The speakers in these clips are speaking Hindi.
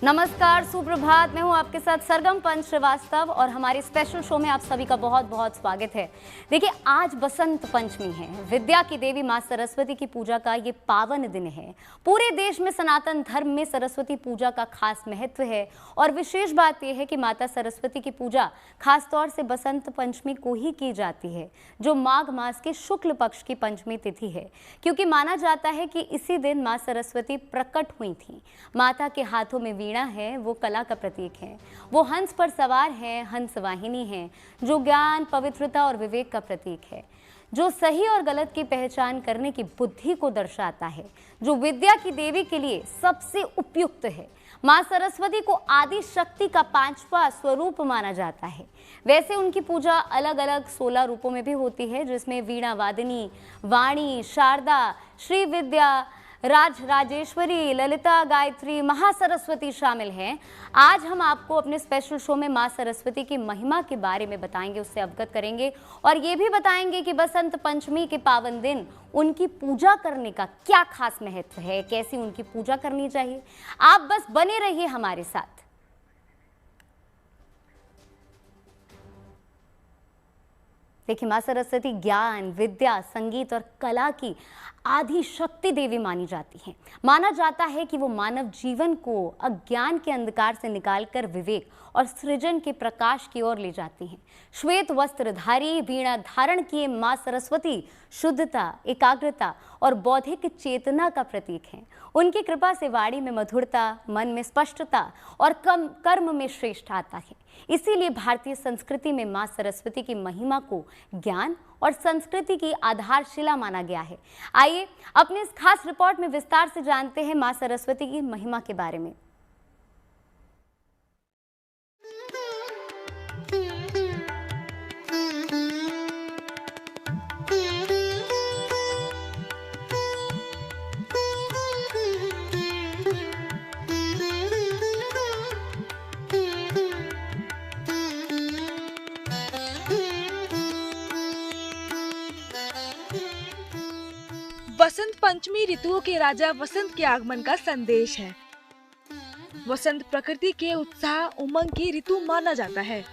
नमस्कार, सुप्रभात। मैं हूं आपके साथ सरगम पंच श्रीवास्तव और हमारे स्पेशल शो में आप सभी का बहुत बहुत स्वागत है। देखिए, आज बसंत पंचमी है। विद्या की देवी मां सरस्वती की पूजा का ये पावन दिन है। पूरे देश में सनातन धर्म में सरस्वती पूजा का खास महत्व है और विशेष बात यह है कि माता सरस्वती की पूजा खासतौर से बसंत पंचमी को ही की जाती है, जो माघ मास के शुक्ल पक्ष की पंचमी तिथि है, क्योंकि माना जाता है कि इसी दिन मां सरस्वती प्रकट हुई थी। माता के हाथों में वीणा है, वो कला का प्रतीक है। वो हंस पर सवार है, हंस वाहिनी है, जो ज्ञान, पवित्रता और विवेक का प्रतीक है, जो सही और गलत की पहचान करने की बुद्धि को दर्शाता है, जो विद्या की देवी के लिए सबसे उपयुक्त है। मां सरस्वती को आदि शक्ति का 5वां स्वरूप माना जाता है। वैसे उनकी पूजा अलग अलग 16 रूपों में भी होती है, जिसमें वीणा वादिनी, वाणी, शारदा, श्री विद्या, राजेश्वरी, ललिता, गायत्री, महासरस्वती शामिल हैं। आज हम आपको अपने स्पेशल शो में मां सरस्वती की महिमा के बारे में बताएंगे, उससे अवगत करेंगे और ये भी बताएंगे कि बसंत पंचमी के पावन दिन उनकी पूजा करने का क्या खास महत्व है, कैसी उनकी पूजा करनी चाहिए। आप बस बने रहिए हमारे साथ। देखिए, मां सरस्वती ज्ञान, विद्या, संगीत और कला की आदि शक्ति देवी मानी जाती हैं। माना जाता है कि वो मानव जीवन को अज्ञान के अंधकार से निकालकर विवेक और सृजन के प्रकाश की ओर ले जाती हैं। श्वेत वस्त्रधारी, वीणा धारण किए मां सरस्वती शुद्धता, एकाग्रता और बौद्धिक चेतना का प्रतीक हैं। उनकी कृपा से वाणी में मधुरता, मन में स्पष्टता और कर्म में श्रेष्ठ आता है। इसीलिए भारतीय संस्कृति में मां सरस्वती की महिमा को ज्ञान और संस्कृति की आधारशिला माना गया है। आइए अपने इस खास रिपोर्ट में विस्तार से जानते हैं मां सरस्वती की महिमा के बारे में। वसंत पंचमी ऋतुओं के राजा वसंत के आगमन का संदेश है। वसंत प्रकृति के उत्साह, उमंग की ऋतु माना जाता है।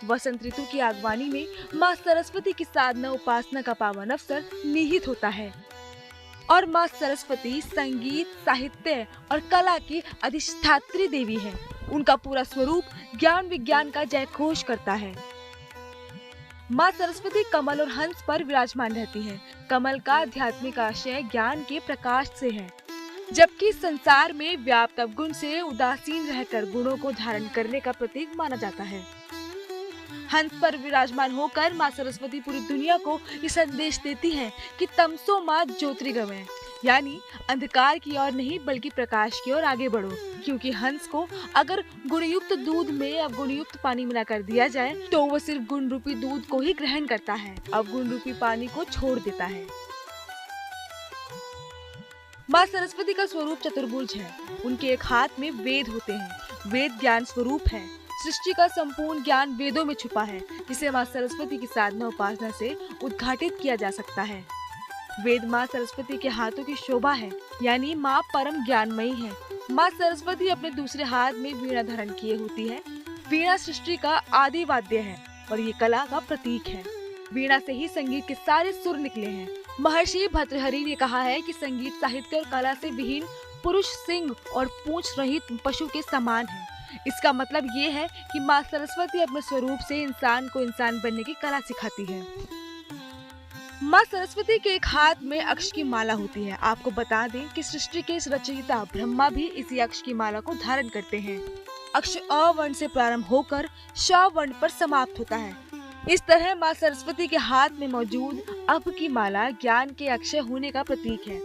वसंत ऋतु की आगवानी में मां सरस्वती की साधना उपासना का पावन अवसर निहित होता है और मां सरस्वती संगीत, साहित्य और कला की अधिष्ठात्री देवी है। उनका पूरा स्वरूप ज्ञान विज्ञान का जयघोष करता है। मां सरस्वती कमल और हंस पर विराजमान रहती हैं। कमल का आध्यात्मिक आशय ज्ञान के प्रकाश से है, जबकि संसार में व्याप्त अवगुण से उदासीन रहकर गुणों को धारण करने का प्रतीक माना जाता है। हंस पर विराजमान होकर मां सरस्वती पूरी दुनिया को ये संदेश देती हैं कि तमसो मां ज्योतिर्गमय, यानी अंधकार की ओर नहीं बल्कि प्रकाश की ओर आगे बढ़ो। क्योंकि हंस को अगर गुणयुक्त दूध में अवगुणयुक्त पानी मिलाकर दिया जाए तो वो सिर्फ गुण रूपी दूध को ही ग्रहण करता है, अवगुण रूपी पानी को छोड़ देता है। मां सरस्वती का स्वरूप चतुर्भुज है। उनके एक हाथ में वेद होते हैं। वेद ज्ञान स्वरूप है। सृष्टि का संपूर्ण ज्ञान वेदों में छुपा है, जिसे मां सरस्वती की साधना उपासना से उद्घाटित किया जा सकता है। वेद मां सरस्वती के हाथों की शोभा है, यानी मां परम ज्ञानमयी है। मां सरस्वती अपने दूसरे हाथ में वीणा धारण किए होती है। वीणा सृष्टि का आदि वाद्य है और ये कला का प्रतीक है। वीणा से ही संगीत के सारे सुर निकले हैं। महर्षि भर्तृहरि ने कहा है कि संगीत साहित्य और कला से विहीन पुरुष सिंह और पूंछ रहित पशु के समान है। इसका मतलब ये है कि मां सरस्वती अपने स्वरूप से इंसान को इंसान बनने की कला सिखाती है। मां सरस्वती के एक हाथ में अक्ष की माला होती है। आपको बता दें कि सृष्टि के रचयिता ब्रह्मा भी इसी अक्ष की माला को धारण करते हैं। अक्ष अ वर्ण से प्रारंभ होकर श वर्ण पर समाप्त होता है। इस तरह मां सरस्वती के हाथ में मौजूद अब की माला ज्ञान के अक्षय होने का प्रतीक है।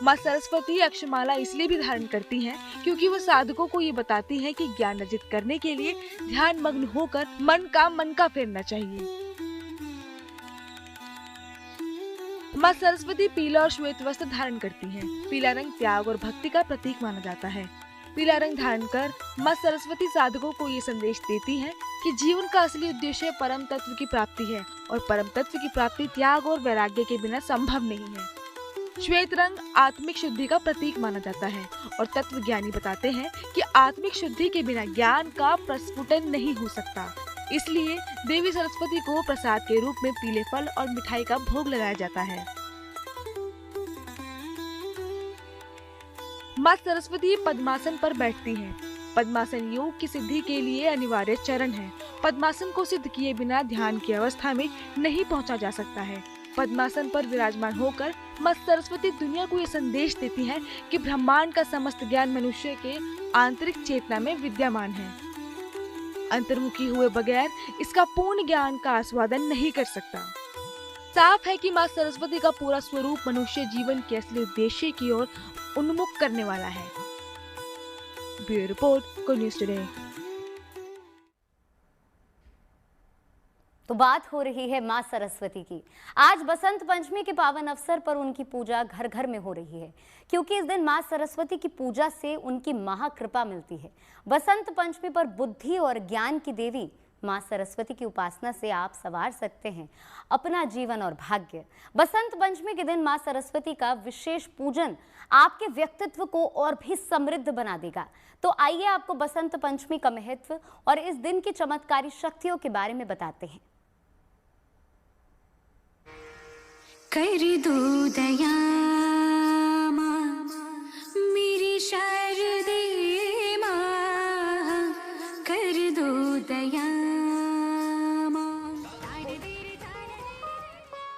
मां सरस्वती अक्षमाला इसलिए भी धारण करती हैं क्योंकि वो साधकों को ये बताती हैं कि ज्ञान अर्जित करने के लिए ध्यान मग्न होकर मन का फेरना चाहिए। मां सरस्वती पीला और श्वेत वस्त्र धारण करती हैं। पीला रंग त्याग और भक्ति का प्रतीक माना जाता है। पीला रंग धारण कर मां सरस्वती साधकों को ये संदेश देती हैं कि जीवन का असली उद्देश्य परम तत्व की प्राप्ति है और परम तत्व की प्राप्ति त्याग और वैराग्य के बिना संभव नहीं है। श्वेत रंग आत्मिक शुद्धि का प्रतीक माना जाता है और तत्वज्ञानी बताते हैं कि आत्मिक शुद्धि के बिना ज्ञान का प्रस्फुटन नहीं हो सकता। इसलिए देवी सरस्वती को प्रसाद के रूप में पीले फल और मिठाई का भोग लगाया जाता है। माँ सरस्वती पद्मासन पर बैठती हैं। पद्मासन योग की सिद्धि के लिए अनिवार्य चरण है। पद्मासन को सिद्ध किए बिना ध्यान की अवस्था में नहीं पहुंचा जा सकता है। पद्मासन पर विराजमान होकर माँ सरस्वती दुनिया को ये संदेश देती है कि ब्रह्मांड का समस्त ज्ञान मनुष्य के आंतरिक चेतना में विद्यमान है। अंतर्मुखी हुए बगैर इसका पूर्ण ज्ञान का आस्वादन नहीं कर सकता। साफ है कि माँ सरस्वती का पूरा स्वरूप मनुष्य जीवन के असली उद्देश्य की ओर उन्मुख करने वाला है। ब्यूरो रिपोर्ट, को न्यूज़ टुडे। तो बात हो रही है मां सरस्वती की। आज बसंत पंचमी के पावन अवसर पर उनकी पूजा घर घर में हो रही है, क्योंकि इस दिन मां सरस्वती की पूजा से उनकी महाकृपा मिलती है। बसंत पंचमी पर बुद्धि और ज्ञान की देवी मां सरस्वती की उपासना से आप संवार सकते हैं अपना जीवन और भाग्य। बसंत पंचमी के दिन मां सरस्वती का विशेष पूजन आपके व्यक्तित्व को और भी समृद्ध बना देगा। तो आइए आपको बसंत पंचमी का महत्व और इस दिन की चमत्कारी शक्तियों के बारे में बताते हैं। कर दो दया माँ मेरी शारदे माँ, कर दो दया माँ।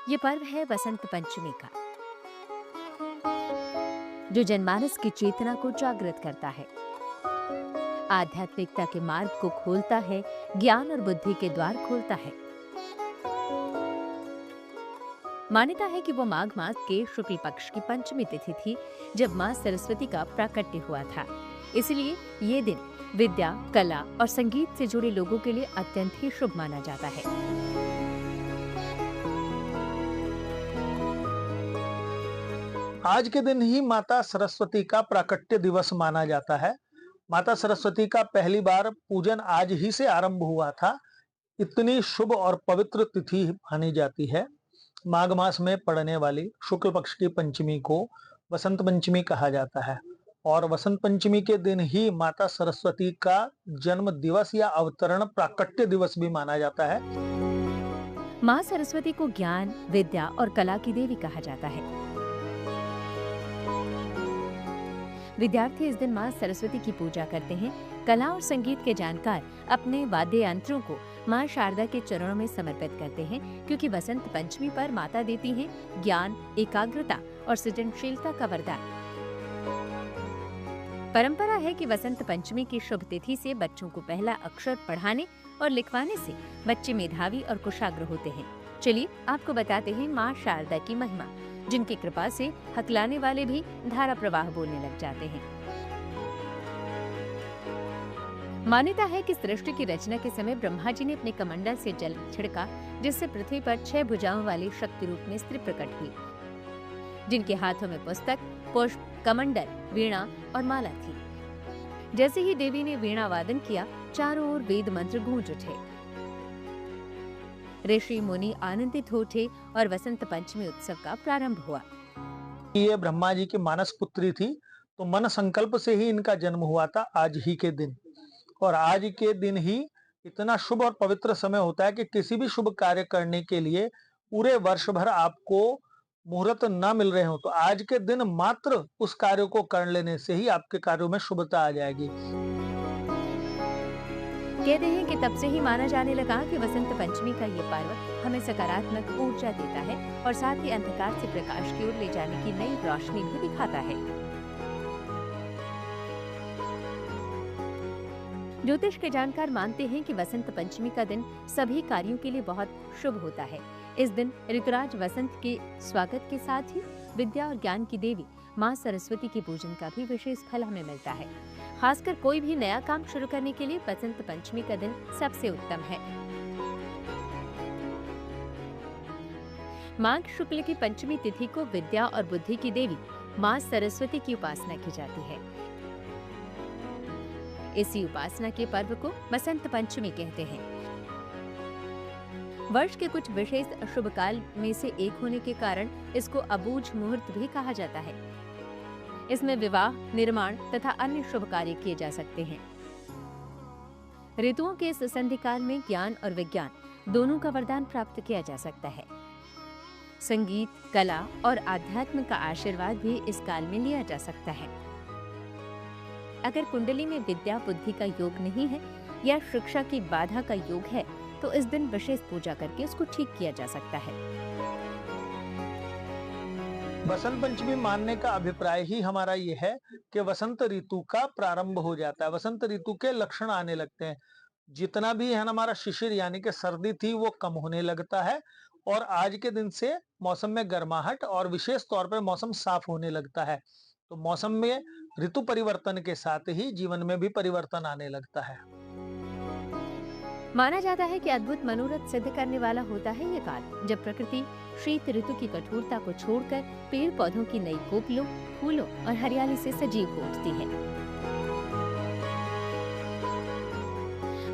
ये पर्व है बसंत पंचमी का, जो जनमानस की चेतना को जागृत करता है, आध्यात्मिकता के मार्ग को खोलता है, ज्ञान और बुद्धि के द्वार खोलता है। मान्यता है कि वो माघ मास के शुक्ल पक्ष की पंचमी तिथि थी जब मां सरस्वती का प्राकट्य हुआ था। इसलिए ये दिन विद्या, कला और संगीत से जुड़े लोगों के लिए अत्यंत ही शुभ माना जाता है। आज के दिन ही माता सरस्वती का प्राकट्य दिवस माना जाता है। माता सरस्वती का पहली बार पूजन आज ही से आरंभ हुआ था। इतनी शुभ और पवित्र तिथि मानी जाती है। माघ मास में पड़ने वाली शुक्ल पक्ष की पंचमी को वसंत पंचमी कहा जाता है और वसंत पंचमी के दिन ही माता सरस्वती का जन्म दिवस या अवतरण प्राकट्य दिवस भी माना जाता है। मां सरस्वती को ज्ञान, विद्या और कला की देवी कहा जाता है। विद्यार्थी इस दिन मां सरस्वती की पूजा करते हैं। कला और संगीत के जानकार अपने वाद्य यंत्रों को मां शारदा के चरणों में समर्पित करते हैं, क्योंकि बसंत पंचमी पर माता देती हैं ज्ञान, एकाग्रता और सृजनशीलता का वरदान। परंपरा है कि वसंत पंचमी की शुभ तिथि से बच्चों को पहला अक्षर पढ़ाने और लिखवाने से बच्चे मेधावी और कुशाग्र होते हैं। चलिए आपको बताते हैं मां शारदा की महिमा, जिनकी कृपा से हकलाने वाले भी धारा प्रवाह बोलने लग जाते हैं। मान्यता है कि सृष्टि की रचना के समय ब्रह्मा जी ने अपने कमंडल से जल छिड़का, जिससे पृथ्वी पर 6 भुजाओं वाली शक्ति रूप में स्त्री प्रकट हुई, जिनके हाथों में पुस्तक, पुष्प, कमंडल, वीणा और माला थी। जैसे ही देवी ने वीणा वादन किया, चारों ओर वेद मंत्र गूंज उठे। ऋषि मुनि आनंदित हो उठे और वसंत पंचमी उत्सव का प्रारंभ हुआ। ये ब्रह्मा जी की मानस पुत्री थी, तो मन संकल्प से ही इनका जन्म हुआ था आज ही के दिन। और आज के दिन ही इतना शुभ और पवित्र समय होता है कि किसी भी शुभ कार्य करने के लिए पूरे वर्ष भर आपको मुहूर्त न मिल रहे हो, तो आज के दिन मात्र उस कार्य को कर लेने से ही आपके कार्यों में शुभता आ जाएगी। कहते हैं कि तब से ही माना जाने लगा कि वसंत पंचमी का ये पर्व हमें सकारात्मक ऊर्जा देता है और साथ ही अंधकार से प्रकाश की ओर ले जाने की नई रोशनी भी दिखाता है। ज्योतिष के जानकार मानते हैं कि वसंत पंचमी का दिन सभी कार्यों के लिए बहुत शुभ होता है। इस दिन ऋतुराज वसंत के स्वागत के साथ ही विद्या और ज्ञान की देवी मां सरस्वती की पूजन का भी विशेष फल हमें मिलता है। खासकर कोई भी नया काम शुरू करने के लिए बसंत पंचमी का दिन सबसे उत्तम है। माघ शुक्ल की पंचमी तिथि को विद्या और बुद्धि की देवी मां सरस्वती की उपासना की जाती है। इसी उपासना के पर्व को बसंत पंचमी कहते हैं। वर्ष के कुछ विशेष शुभ काल में से एक होने के कारण इसको अबूझ मुहूर्त भी कहा जाता है। इसमें विवाह, निर्माण तथा अन्य शुभ कार्य किए जा सकते हैं। ऋतुओं के इस संधि काल में ज्ञान और विज्ञान दोनों का वरदान प्राप्त किया जा सकता है। संगीत, कला और आध्यात्म का आशीर्वाद भी इस काल में लिया जा सकता है। अगर कुंडली में विद्या बुद्धि का योग नहीं है या शिक्षा की बाधा का योग है तो इस दिन विशेष पूजा करके उसको ठीक किया जा सकता है। बसंत पंचमी मानने का अभिप्राय ही हमारा ये है कि वसंत ऋतु का प्रारंभ हो जाता है, वसंत ऋतु के लक्षण आने लगते हैं। जितना भी है हमारा शिशिर यानी कि सर्दी थी वो कम होने लगता है और आज के दिन से मौसम में गर्माहट और विशेष तौर पर मौसम साफ होने लगता है। तो मौसम में ऋतु परिवर्तन के साथ ही जीवन में भी परिवर्तन आने लगता है। माना जाता है कि अद्भुत मनोरथ सिद्ध करने वाला होता है ये काल, जब प्रकृति शीत ऋतु की कठोरता को छोड़कर पेड़ पौधों की नई कोपलों, फूलों और हरियाली से सजीव हो उठती है।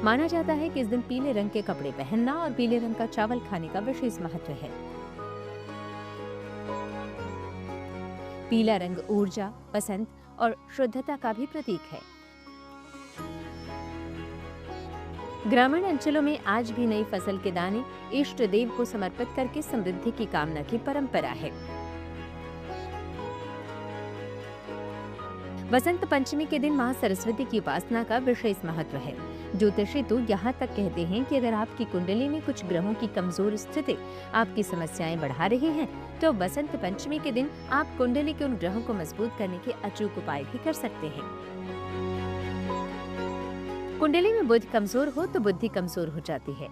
माना जाता है कि इस दिन पीले रंग के कपड़े पहनना और पीले रंग का चावल खाने का विशेष महत्व है। पीला रंग ऊर्जा, बसंत और शुद्धता का भी प्रतीक है। ग्रामीण अंचलों में आज भी नई फसल के दाने इष्ट देव को समर्पित करके समृद्धि की कामना की परंपरा है। वसंत पंचमी के दिन मां सरस्वती की उपासना का विशेष महत्व है। ज्योतिषी तो यहाँ तक कहते हैं कि अगर आपकी कुंडली में कुछ ग्रहों की कमजोर स्थिति आपकी समस्याएं बढ़ा रही हैं, तो बसंत पंचमी के दिन आप कुंडली के उन ग्रहों को मजबूत करने के अचूक उपाय भी कर सकते हैं। कुंडली में बुध कमजोर हो तो बुद्धि कमजोर हो जाती है।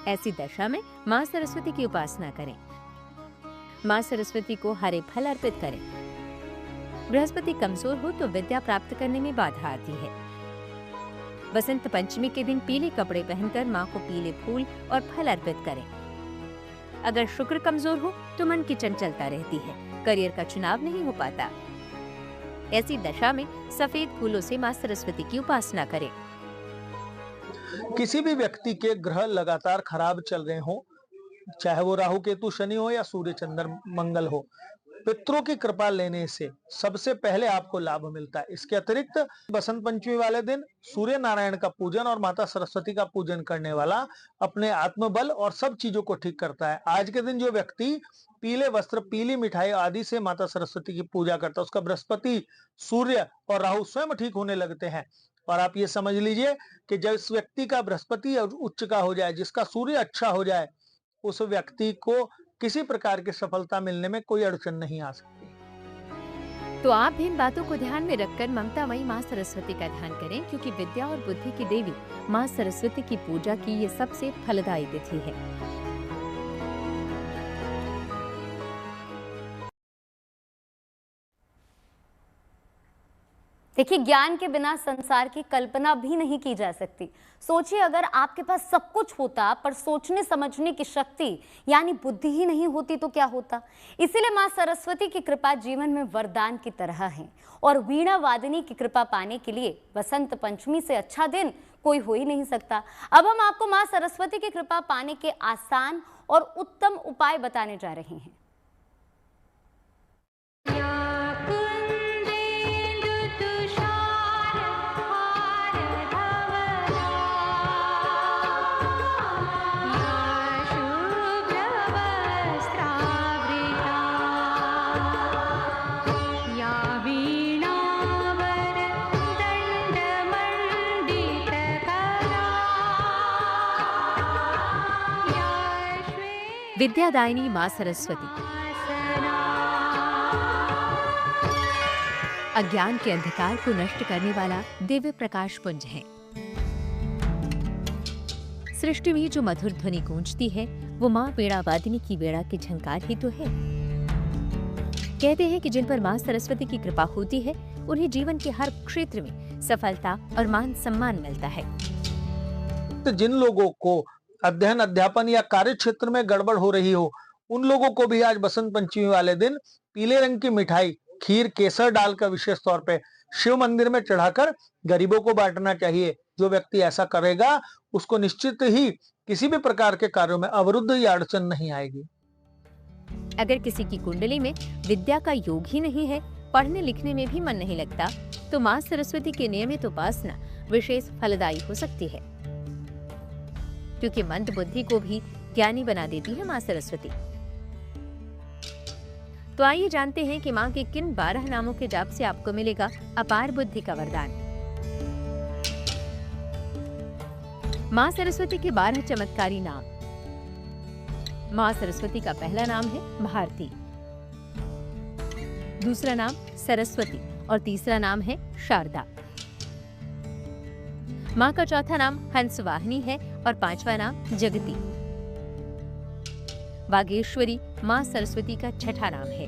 ऐसी दशा में मां सरस्वती की उपासना करें। मां सरस्वती को हरे फल अर्पित करें। बृहस्पति कमजोर हो तो विद्या प्राप्त करने में बाधा आती है। बसंत पंचमी के दिन पीले कपड़े पहनकर मां को पीले फूल और फल अर्पित करें। अगर शुक्र कमजोर हो तो मन की चंचलता रहती है, करियर का चुनाव नहीं हो पाता। ऐसी दशा में सफेद फूलों से मां सरस्वती की उपासना करें। किसी भी व्यक्ति के ग्रह लगातार खराब चल रहे हो, चाहे वो राहु केतु शनि हो या सूर्य चंद्र मंगल हो, पितरों की कृपा लेने से सबसे पहले आपको लाभ मिलता है। इसके अतिरिक्त बसंत पंचमी वाले दिन सूर्य नारायण का पूजन और माता सरस्वती का पूजन करने वाला अपने आत्मबल और सब चीजों को ठीक करता है। आज के दिन जो व्यक्ति पीले वस्त्र, पीली मिठाई आदि से माता सरस्वती की पूजा करता है, उसका बृहस्पति, सूर्य और राहु स्वयं ठीक होने लगते हैं। और आप ये समझ लीजिए कि जब इस व्यक्ति का बृहस्पति उच्च का हो जाए, जिसका सूर्य अच्छा हो जाए, उस व्यक्ति को किसी प्रकार की सफलता मिलने में कोई अड़चन नहीं आ सकती। तो आप भी इन बातों को ध्यान में रखकर ममतामयी मां सरस्वती का ध्यान करें, क्योंकि विद्या और बुद्धि की देवी मां सरस्वती की पूजा की ये सबसे फलदायी तिथि है। देखिए, ज्ञान के बिना संसार की कल्पना भी नहीं की जा सकती। सोचिए, अगर आपके पास सब कुछ होता पर सोचने समझने की शक्ति यानी बुद्धि ही नहीं होती तो क्या होता। इसीलिए मां सरस्वती की कृपा जीवन में वरदान की तरह है और वीणा वादिनी की कृपा पाने के लिए बसंत पंचमी से अच्छा दिन कोई हो ही नहीं सकता। अब हम आपको मां सरस्वती की कृपा पाने के आसान और उत्तम उपाय बताने जा रहे हैं। विद्यादायिनी मां सरस्वती अज्ञान के अंधकार को नष्ट करने वाला दिव्य प्रकाश पुंज है। सृष्टि में जो मधुर ध्वनि गूंजती है वो मां वीणा वादिनी की वीणा की झंकार ही तो है। कहते हैं कि जिन पर मां सरस्वती की कृपा होती है उन्हें जीवन के हर क्षेत्र में सफलता और मान सम्मान मिलता है। तो जिन लोगों को अध्ययन, अध्यापन या कार्य क्षेत्र में गड़बड़ हो रही हो, उन लोगों को भी आज बसंत पंचमी वाले दिन पीले रंग की मिठाई, खीर, केसर डालकर विशेष तौर पे शिव मंदिर में चढ़ाकर गरीबों को बांटना चाहिए। जो व्यक्ति ऐसा करेगा उसको निश्चित ही किसी भी प्रकार के कार्यों में अवरुद्ध या अड़चन नहीं आएगी। अगर किसी की कुंडली में विद्या का योग ही नहीं है, पढ़ने लिखने में भी मन नहीं लगता, तो माँ सरस्वती की नियमित उपासना विशेष फलदायी हो सकती है, क्योंकि मंद बुद्धि को भी ज्ञानी बना देती है माँ सरस्वती। तो आइए जानते हैं कि माँ के किन 12 नामों के जाप से आपको मिलेगा अपार बुद्धि का वरदान। माँ सरस्वती के 12 चमत्कारी नाम। माँ सरस्वती का पहला नाम है भारती, दूसरा नाम सरस्वती और तीसरा नाम है शारदा। माँ का चौथा नाम हंसवाहिनी है और 5वां नाम जगती। वागेश्वरी माँ सरस्वती का छठा नाम है।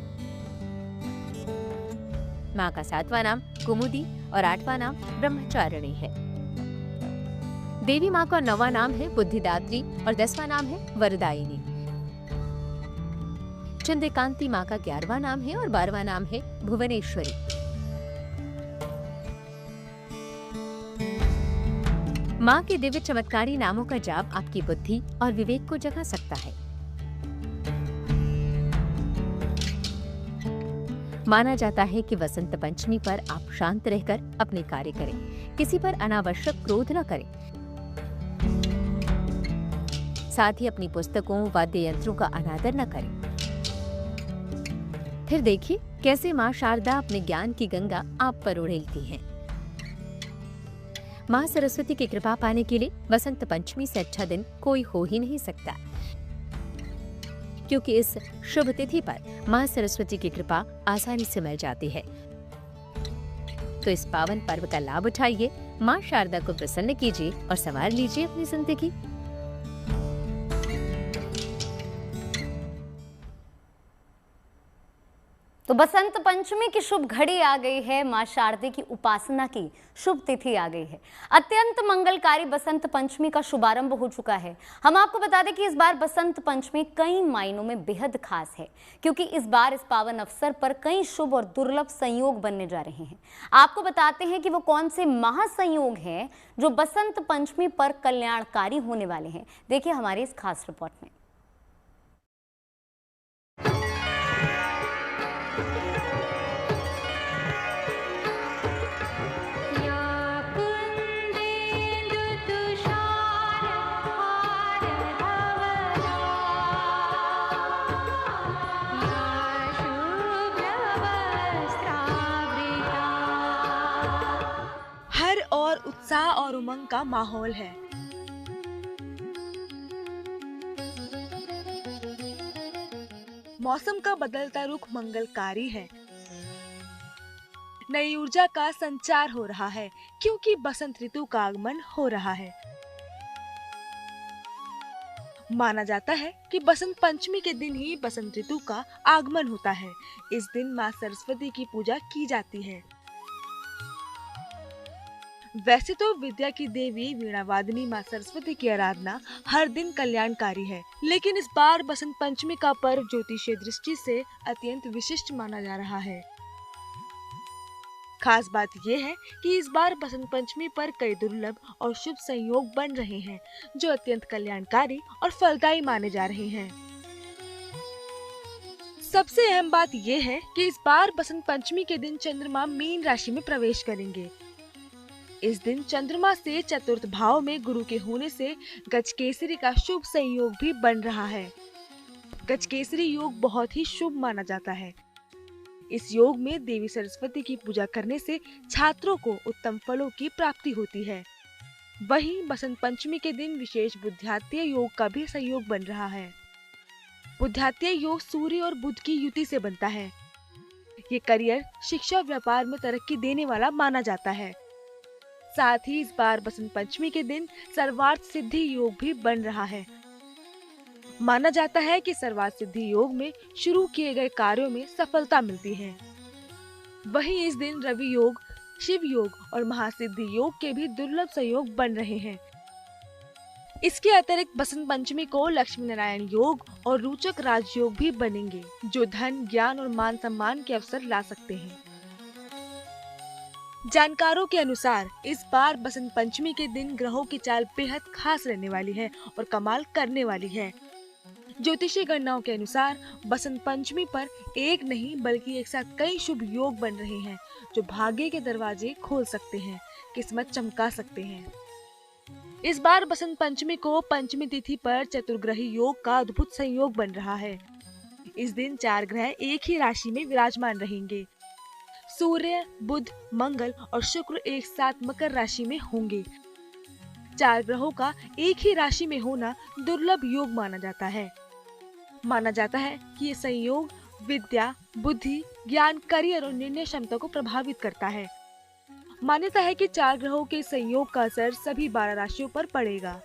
माँ का 7वां नाम कुमुदी और 8वां नाम ब्रह्मचारिणी है। देवी माँ का 9वां नाम है बुद्धिदात्री और 10वां नाम है वरदायिनी। चंद्रकांति माँ का 11वां नाम है और 12वां नाम है भुवनेश्वरी। माँ के दिव्य चमत्कारी नामों का जाप आपकी बुद्धि और विवेक को जगा सकता है। माना जाता है कि वसंत पंचमी पर आप शांत रहकर अपने कार्य करें, किसी पर अनावश्यक क्रोध न करें, साथ ही अपनी पुस्तकों वाद्य यंत्रों का अनादर न करें। फिर देखिए कैसे माँ शारदा अपने ज्ञान की गंगा आप पर उड़ेलती हैं। माँ सरस्वती की कृपा पाने के लिए वसंत पंचमी से अच्छा दिन कोई हो ही नहीं सकता, क्योंकि इस शुभ तिथि पर माँ सरस्वती की कृपा आसानी से मिल जाती है। तो इस पावन पर्व का लाभ उठाइए, माँ शारदा को प्रसन्न कीजिए और संवार लीजिए अपनी जिंदगी। तो बसंत पंचमी की शुभ घड़ी आ गई है, माँ शारदे की उपासना की शुभ तिथि आ गई है। अत्यंत मंगलकारी बसंत पंचमी का शुभारंभ हो चुका है। हम आपको बता दें कि इस बार बसंत पंचमी कई मायनों में बेहद खास है, क्योंकि इस बार इस पावन अवसर पर कई शुभ और दुर्लभ संयोग बनने जा रहे हैं। आपको बताते हैं कि वो कौन से महासंयोग हैं जो बसंत पंचमी पर कल्याणकारी होने वाले हैं। देखिए हमारी इस खास रिपोर्ट में। हर और उत्साह और उमंग का माहौल है। मौसम का बदलता रुख मंगलकारी है। नई ऊर्जा का संचार हो रहा है, क्योंकि बसंत ऋतु का आगमन हो रहा है। माना जाता है कि बसंत पंचमी के दिन ही बसंत ऋतु का आगमन होता है। इस दिन माँ सरस्वती की पूजा की जाती है। वैसे तो विद्या की देवी वीणावादिनी माँ सरस्वती की आराधना हर दिन कल्याणकारी है, लेकिन इस बार बसंत पंचमी का पर्व ज्योतिषीय दृष्टि से अत्यंत विशिष्ट माना जा रहा है। खास बात यह है कि इस बार बसंत पंचमी पर कई दुर्लभ और शुभ संयोग बन रहे हैं, जो अत्यंत कल्याणकारी और फलदायी माने जा रहे हैं। सबसे अहम बात यह है कि इस बार बसंत पंचमी के दिन चंद्रमा मीन राशि में प्रवेश करेंगे। इस दिन चंद्रमा से चतुर्थ भाव में गुरु के होने से गजकेसरी का शुभ संयोग भी बन रहा है। गजकेसरी योग बहुत ही शुभ माना जाता है। इस योग में देवी सरस्वती की पूजा करने से छात्रों को उत्तम फलों की प्राप्ति होती है। वहीं बसंत पंचमी के दिन विशेष बुद्ध्यात्य योग का भी संयोग बन रहा है। बुद्ध्यात्य योग सूर्य और बुध की युति से बनता है। ये करियर, शिक्षा, व्यापार में तरक्की देने वाला माना जाता है। साथ ही इस बार बसंत पंचमी के दिन सर्वार्थ सिद्धि योग भी बन रहा है। माना जाता है कि सर्वार्थ सिद्धि योग में शुरू किए गए कार्यों में सफलता मिलती है। वहीं इस दिन रवि योग, शिव योग और महासिद्धि योग के भी दुर्लभ संयोग बन रहे हैं। इसके अतिरिक्त बसंत पंचमी को लक्ष्मी नारायण योग और रोचक राजयोग भी बनेंगे, जो धन, ज्ञान और मान सम्मान के अवसर ला सकते हैं। जानकारों के अनुसार इस बार बसंत पंचमी के दिन ग्रहों की चाल बेहद खास रहने वाली है और कमाल करने वाली है। ज्योतिषीय गणनाओं के अनुसार बसंत पंचमी पर एक नहीं बल्कि एक साथ कई शुभ योग बन रहे हैं जो भाग्य के दरवाजे खोल सकते हैं, किस्मत चमका सकते हैं। इस बार बसंत पंचमी को पंचमी तिथि पर चतुर्ग्रही योग का अद्भुत संयोग बन रहा है। इस दिन 4 ग्रह एक ही राशि में विराजमान रहेंगे। सूर्य, बुध, मंगल और शुक्र एक साथ मकर राशि में होंगे। 4 ग्रहों का एक ही राशि में होना दुर्लभ योग माना जाता है। माना जाता है कि ये संयोग विद्या, बुद्धि, ज्ञान, करियर और निर्णय क्षमता को प्रभावित करता है। मान्यता है कि 4 ग्रहों के संयोग का असर सभी 12 राशियों पर पड़ेगा।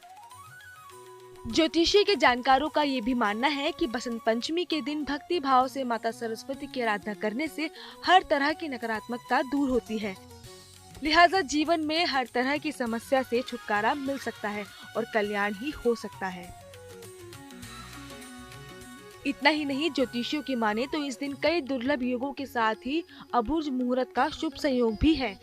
ज्योतिषी के जानकारों का ये भी मानना है कि बसंत पंचमी के दिन भक्ति भाव से माता सरस्वती की आराधना करने से हर तरह की नकारात्मकता दूर होती है। लिहाजा जीवन में हर तरह की समस्या से छुटकारा मिल सकता है और कल्याण ही हो सकता है। इतना ही नहीं, ज्योतिषियों की माने तो इस दिन कई दुर्लभ योगों के साथ ही अबुर्ज मुहूर्त का शुभ संयोग भी है।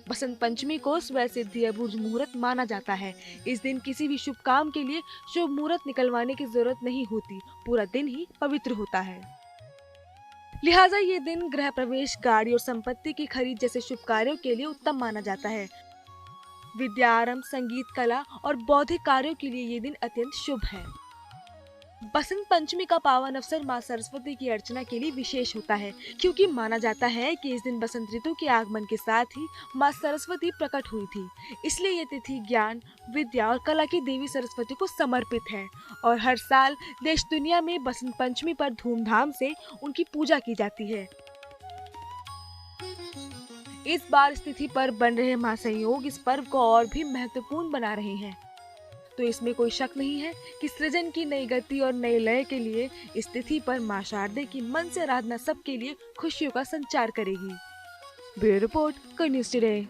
बसंत पंचमी को स्वयं सिद्धि अबुर्ज मुहूर्त माना जाता है। इस दिन किसी भी शुभ काम के लिए शुभ मुहूर्त निकलवाने की जरूरत नहीं होती, पूरा दिन ही पवित्र होता है। लिहाजा ये दिन गृह प्रवेश, गाड़ी और संपत्ति की खरीद जैसे शुभ कार्यों के लिए उत्तम माना जाता है। विद्या आरंभ, संगीत, कला और बौद्धिक कार्यों के लिए ये दिन अत्यंत शुभ है। बसंत पंचमी का पावन अवसर मां सरस्वती की अर्चना के लिए विशेष होता है, क्योंकि माना जाता है कि इस दिन बसंत ऋतु के आगमन के साथ ही मां सरस्वती प्रकट हुई थी। इसलिए ये तिथि ज्ञान, विद्या और कला की देवी सरस्वती को समर्पित है और हर साल देश दुनिया में बसंत पंचमी पर धूमधाम से उनकी पूजा की जाती है। इस बार इस तिथि पर बन रहे महासंयोग इस पर्व को और भी महत्वपूर्ण बना रहे हैं। तो इसमें कोई शक नहीं है कि सृजन की नई गति और नए लय के लिए इस तिथि पर मां शारदे की मन से आराधना सबके लिए खुशियों का संचार करेगी। Bureau report, K News today.